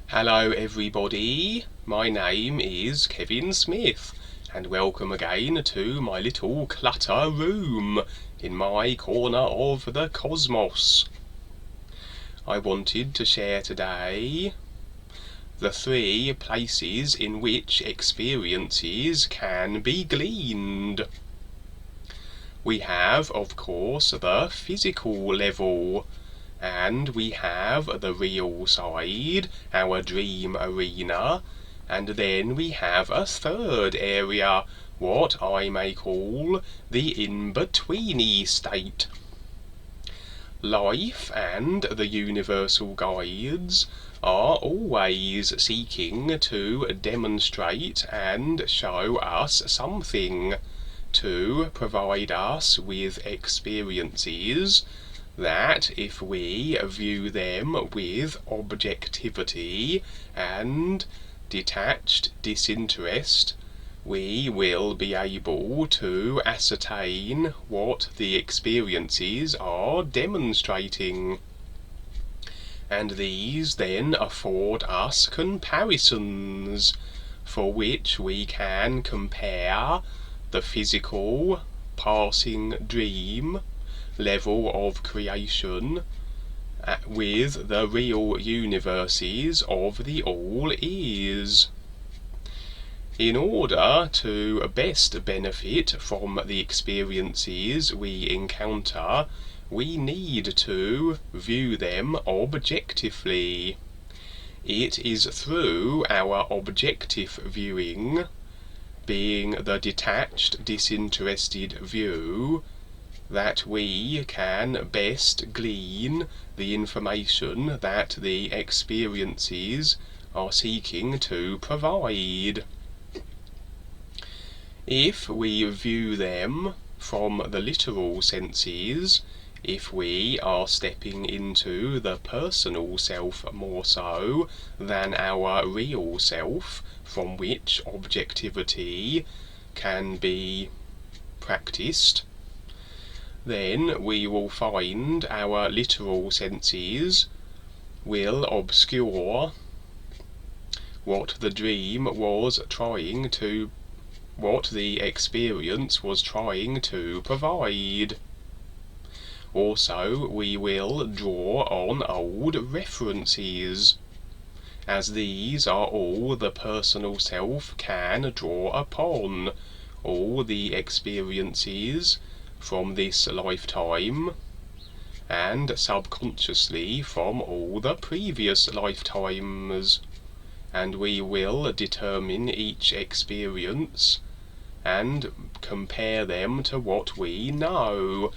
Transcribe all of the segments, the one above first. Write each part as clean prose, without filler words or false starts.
Hello everybody, my name is Kevin Smith and welcome again to my little clutter room in my corner of the cosmos. I wanted to share today the 3 places in which experiences can be gleaned. We have, of course, the physical level, and we have the real side, our dream arena, and then we have a third area, what I may call the in-betweeny state. Life and the universal guides are always seeking to demonstrate and show us something, to provide us with experiences that, if we view them with objectivity and detached disinterest, we will be able to ascertain what the experiences are demonstrating. And these then afford us comparisons, for which we can compare the physical passing dream level of creation with the real universes of the all is. In order to best benefit from the experiences we encounter, we need to view them objectively. It is through our objective viewing, being the detached, disinterested view, that we can best glean the information that the experiences are seeking to provide. If we view them from the literal senses, if we are stepping into the personal self more so than our real self, from which objectivity can be practiced, then we will find our literal senses will obscure what the dream was trying to, what the experience was trying to provide. Also, we will draw on old references, as these are all the personal self can draw upon, all the experiences from this lifetime, and subconsciously from all the previous lifetimes, and we will determine each experience and compare them to what we know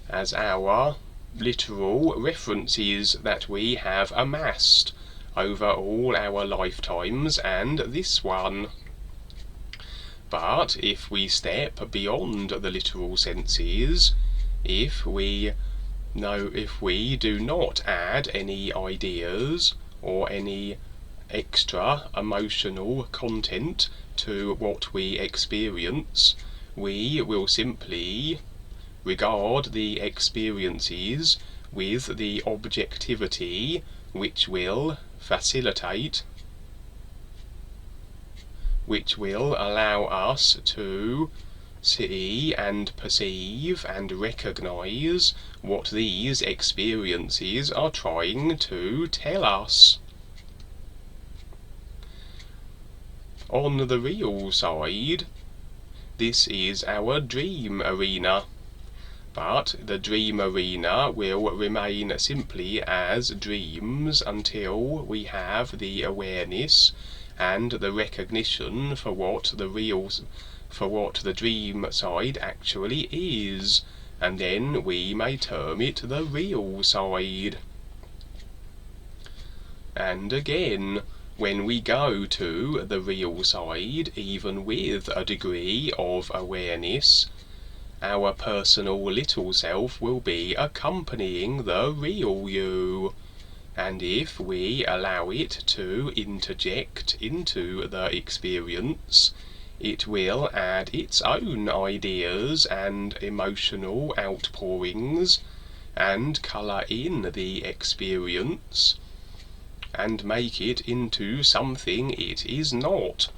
as our literal references that we have amassed over all our lifetimes and this one. But if we step beyond the literal senses, if we do not add any ideas or any extra emotional content to what we experience, we will simply regard the experiences with the objectivity which will facilitate, which will allow us to see and perceive and recognize what these experiences are trying to tell us. On the real side, this is our dream arena, but the dream arena will remain simply as dreams until we have the awareness and the recognition for what the dream side actually is, and then we may term it the real side. And again, when we go to the real side, even with a degree of awareness, our personal little self will be accompanying the real you. And if we allow it to interject into the experience, it will add its own ideas and emotional outpourings and colour in the experience, and make it into something it is not,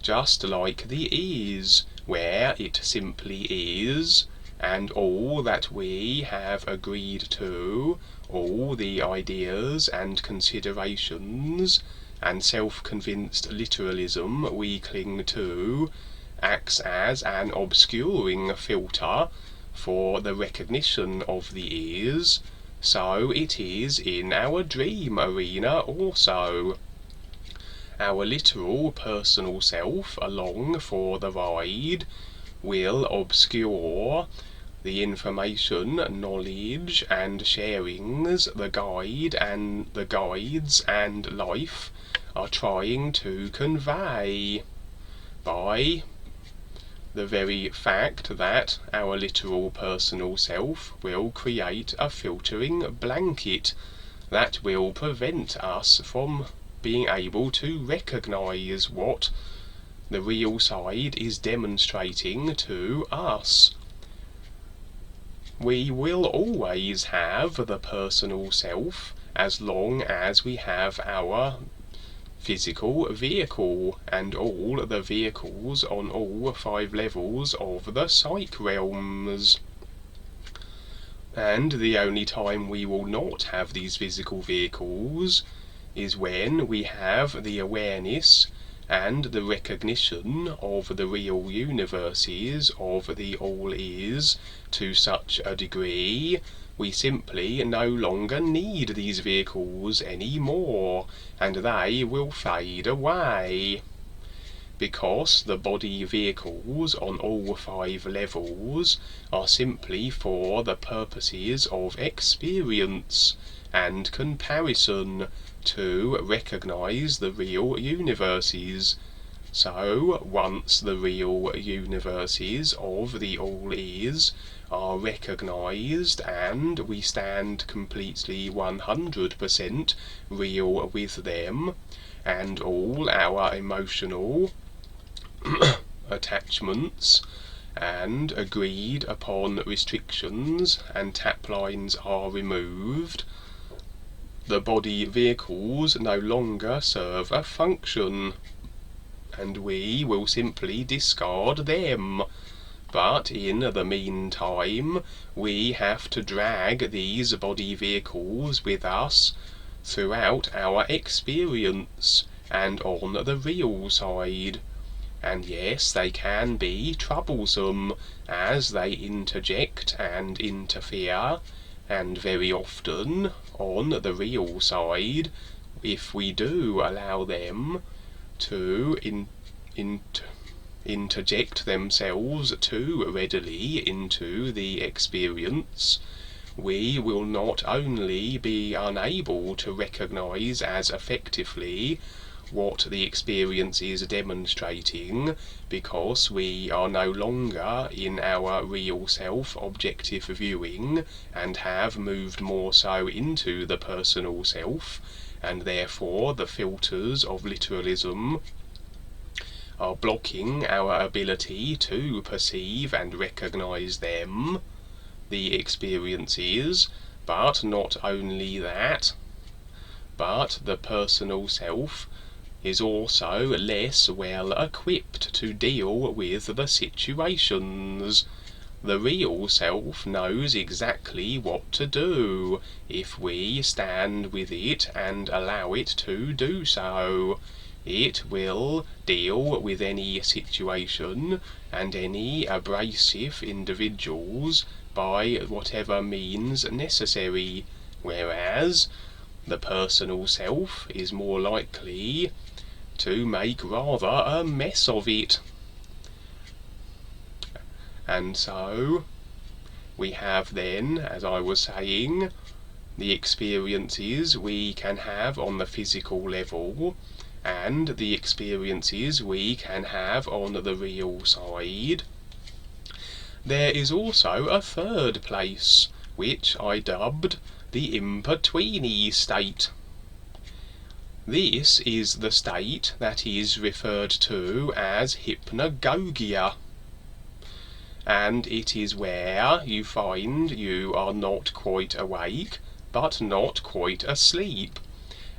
just like the is, where it simply is, and all that we have agreed to, all the ideas and considerations and self-convinced literalism we cling to, acts as an obscuring filter for the recognition of the is. So it is in our dream arena also. Our literal personal self along for the ride will obscure the information, knowledge and sharings the guides and life are trying to convey, by the very fact that our literal personal self will create a filtering blanket that will prevent us from being able to recognize what the real side is demonstrating to us. We will always have the personal self as long as we have our physical vehicle and all the vehicles on all 5 levels of the psych realms. And the only time we will not have these physical vehicles is when we have the awareness and the recognition of the real universes of the all is to such a degree we simply no longer need these vehicles anymore, and they will fade away. Because the body vehicles on all 5 levels are simply for the purposes of experience and comparison to recognize the real universes. So once the real universes of the all is are recognized and we stand completely 100% real with them, and all our emotional attachments and agreed upon restrictions and tap lines are removed, the body vehicles no longer serve a function, and we will simply discard them. But in the meantime, we have to drag these body vehicles with us throughout our experience and on the real side. And yes, they can be troublesome as they interject and interfere, and very often on the real side, if we do allow them to interject themselves too readily into the experience, we will not only be unable to recognize as effectively what the experience is demonstrating, because we are no longer in our real self objective viewing and have moved more so into the personal self, and therefore the filters of literalism are blocking our ability to perceive and recognize them, the experiences. But not only that, but the personal self is also less well equipped to deal with the situations. The real self knows exactly what to do if we stand with it and allow it to do so. It will deal with any situation and any abrasive individuals by whatever means necessary, whereas the personal self is more likely to make rather a mess of it. And so we have then, as I was saying, the experiences we can have on the physical level and the experiences we can have on the real side. There is also a third place, which I dubbed the Imbetweeny State. This is the state that is referred to as Hypnagogia, and it is where you find you are not quite awake but not quite asleep,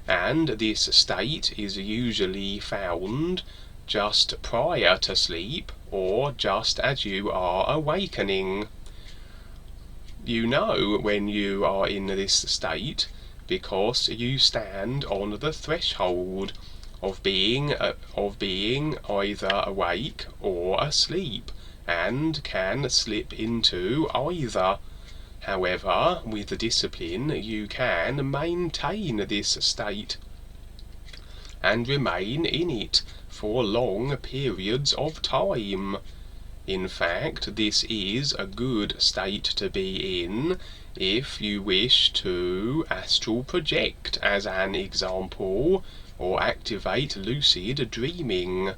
and this state is usually found just prior to sleep or just as you are awakening. You know when you are in this state because you stand on the threshold of being either awake or asleep, and can slip into either. However, with discipline you can maintain this state and remain in it for long periods of time. In fact, this is a good state to be in if you wish to astral project, as an example, or activate lucid dreaming.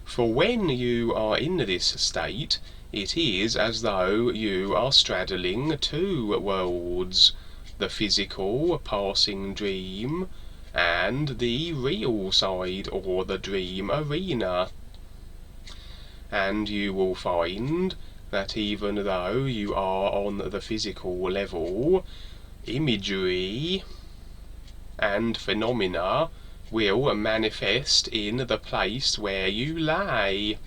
For when you are in this state, it is as though you are straddling two worlds, the physical passing dream and the real side, or the dream arena. And you will find that even though you are on the physical level, imagery and phenomena will manifest in the place where you lay.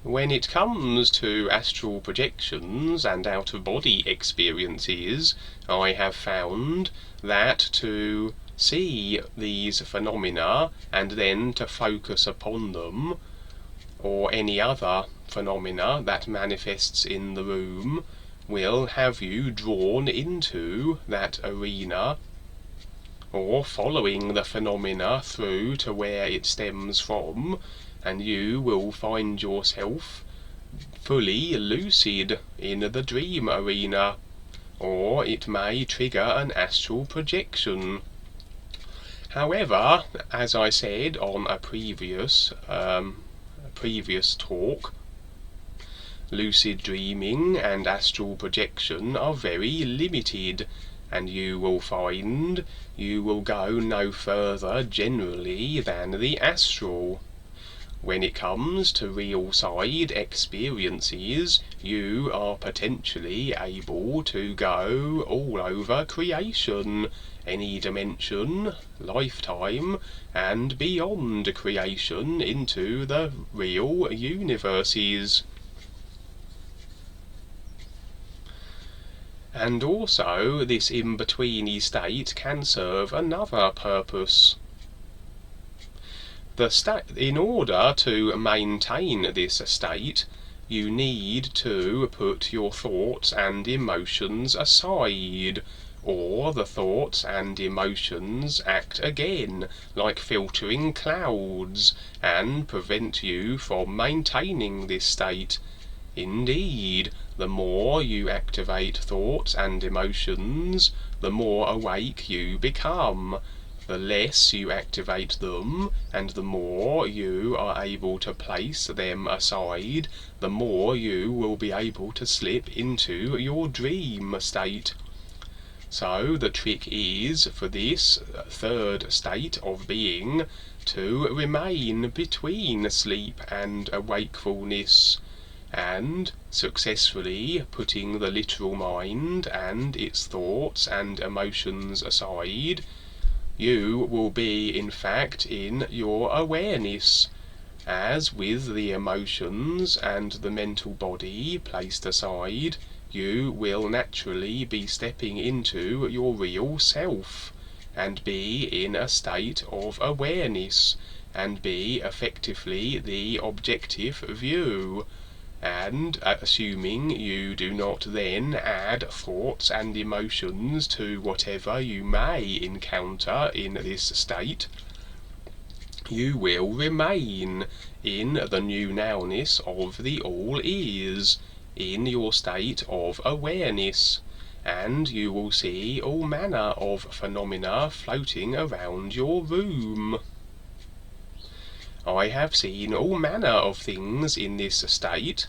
When it comes to astral projections and out-of-body experiences, I have found that to see these phenomena and then to focus upon them, or any other phenomena that manifests in the room, will have you drawn into that arena, or following the phenomena through to where it stems from, and you will find yourself fully lucid in the dream arena, or it may trigger an astral projection. However, as I said on a previous talk, lucid dreaming and astral projection are very limited, and you will find you will go no further generally than the astral. When it comes to real side experiences, you are potentially able to go all over creation, any dimension, lifetime, and beyond creation into the real universes. And also, this in-betweeny state can serve another purpose. In order to maintain this state, you need to put your thoughts and emotions aside, or the thoughts and emotions act again like filtering clouds and prevent you from maintaining this state. Indeed, the more you activate thoughts and emotions, the more awake you become. The less you activate them, and the more you are able to place them aside, the more you will be able to slip into your dream state. So the trick is, for this third state of being, to remain between sleep and wakefulness, and successfully putting the literal mind and its thoughts and emotions aside, you will be in fact in your awareness, as with the emotions and the mental body placed aside, you will naturally be stepping into your real self, and be in a state of awareness, and be effectively the objective view. And assuming you do not then add thoughts and emotions to whatever you may encounter in this state, you will remain in the new nowness of the all is, in your state of awareness, and you will see all manner of phenomena floating around your room. I have seen all manner of things in this state.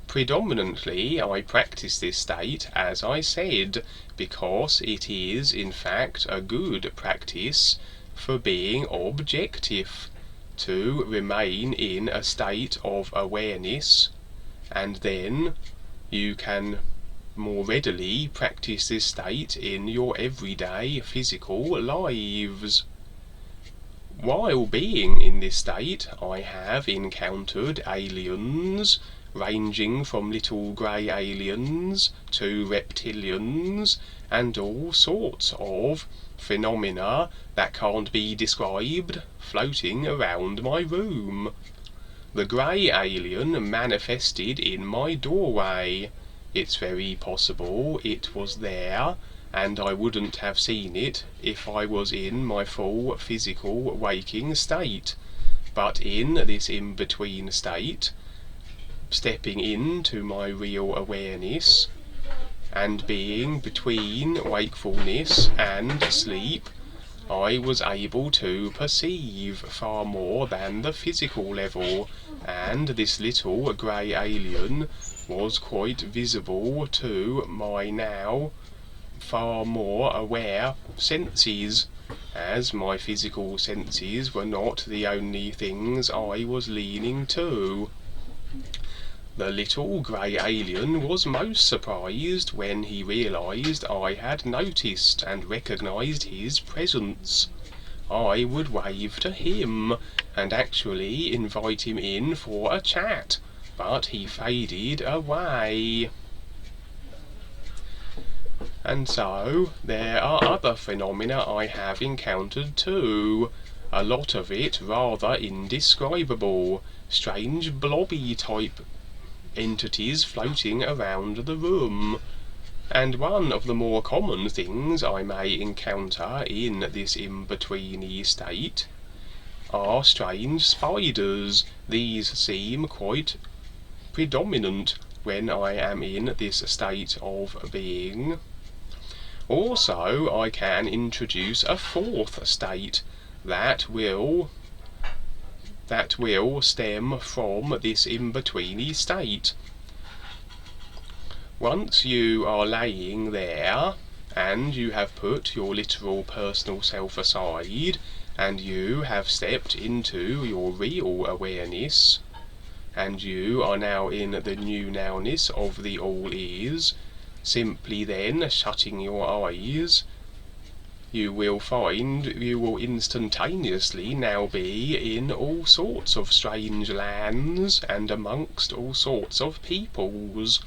Predominantly I practice this state, as I said, because it is in fact a good practice for being objective, to remain in a state of awareness, and then you can more readily practice this state in your everyday physical lives. While being in this state, I have encountered aliens, ranging from little grey aliens to reptilians, and all sorts of phenomena that can't be described floating around my room. The grey alien manifested in my doorway. It's very possible it was there, and I wouldn't have seen it if I was in my full physical waking state. But in this in-between state, stepping into my real awareness, and being between wakefulness and sleep, I was able to perceive far more than the physical level, and this little grey alien was quite visible to my now far more aware senses, as my physical senses were not the only things I was leaning to. The little grey alien was most surprised when he realised I had noticed and recognised his presence. I would wave to him and actually invite him in for a chat, but he faded away. And so there are other phenomena I have encountered too, a lot of it rather indescribable, strange blobby type entities floating around the room. And one of the more common things I may encounter in this in-betweeny state are strange spiders. These seem quite predominant when I am in this state of being. Also, I can introduce a fourth state that will stem from this in-betweeny state. Once you are laying there, and you have put your literal personal self aside, and you have stepped into your real awareness, and you are now in the new nowness of the all-is, simply then shutting your eyes, you will find you will instantaneously now be in all sorts of strange lands and amongst all sorts of peoples.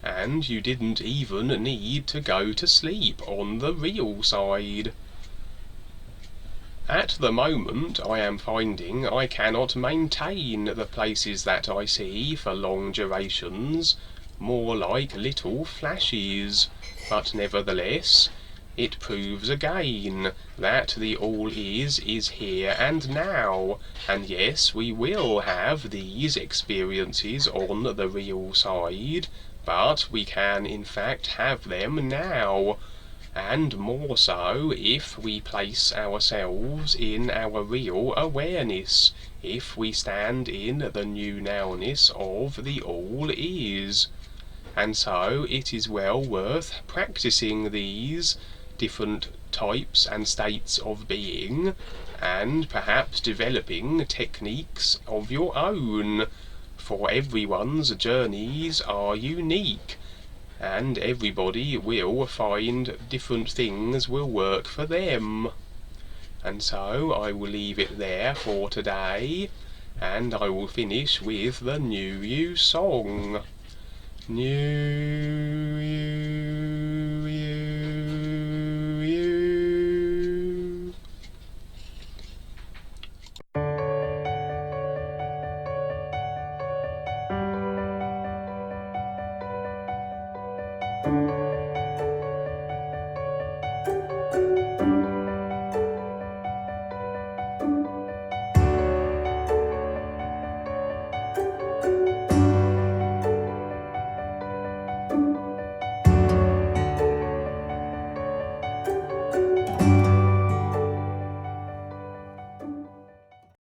And you didn't even need to go to sleep on the real side. At the moment I am finding I cannot maintain the places that I see for long durations, more like little flashes, but nevertheless it proves again that the all-is here and now, and yes, we will have these experiences on the real side, but we can in fact have them now, and more so if we place ourselves in our real awareness, if we stand in the new nowness of the all-is. And so it is well worth practicing these different types and states of being, and perhaps developing techniques of your own, for everyone's journeys are unique, and everybody will find different things will work for them. And so I will leave it there for today, and I will finish with the New You song. New You.